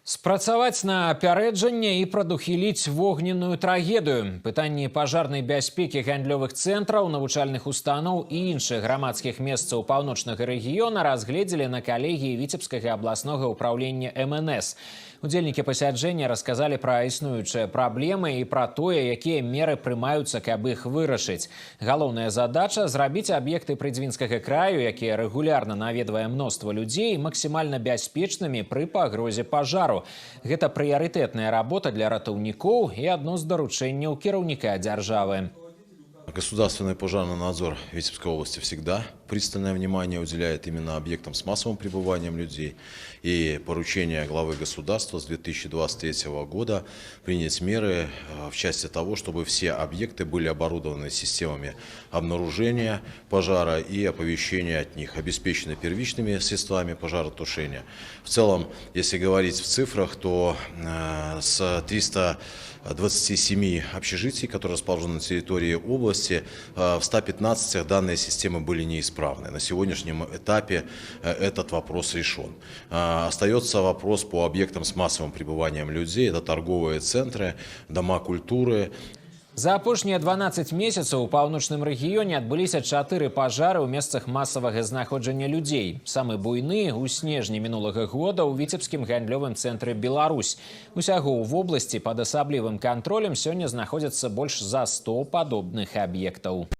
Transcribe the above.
Спрацаваць на апярэджанне і прадухіліць вогненную трагедыю. Пытанні пажарнай бяспекі гандлёвых цэнтраў, навучальных устаноў і іншых грамадскіх месцаў паўночнага рэгіёна разгледзелі на калегіі Віцебскага абласнога ўпраўлення МНС. Удзельнікі пасяджэння расказалі пра існуючыя праблемы і пра тое, якія меры прымаюцца, каб іх вырашыць. Галоўная задача – зрабіць аб'екты Прыдзвінскага краю, якія рэгулярна наведвае мноства людзей, максімальна бяспечнымі пры пагрозе пажару. Гэта прыярытэтная работа для ратаўнікоў і адно з даручэнняў кіраўніка дзяржавы. Государственный пожарный надзор Витебской области всегда пристальное внимание уделяет именно объектам с массовым пребыванием людей. И поручение главы государства с 2023 года принять меры в части того, чтобы все объекты были оборудованы системами обнаружения пожара и оповещения от них, обеспечены первичными средствами пожаротушения. В целом, если говорить в цифрах, то с 327 общежитий, которые расположены на территории области, в 115 данные системы были неисправны. На сегодняшнем этапе этот вопрос решен. Остается вопрос по объектам с массовым пребыванием людей. Это торговые центры, дома культуры. За апошнія 12 месяцаў у паўночным рэгіёне адбыліся 4 пажары ў месцах масавага знаходжання людзей. Самы буйны ў снежні мінулага года ў Віцебскім гандлёвым цэнтры «Беларусь». Усяго ў вобласці пад асаблівым кантролем сёння знаходзяцца больш за 100 падобных аб'ектаў.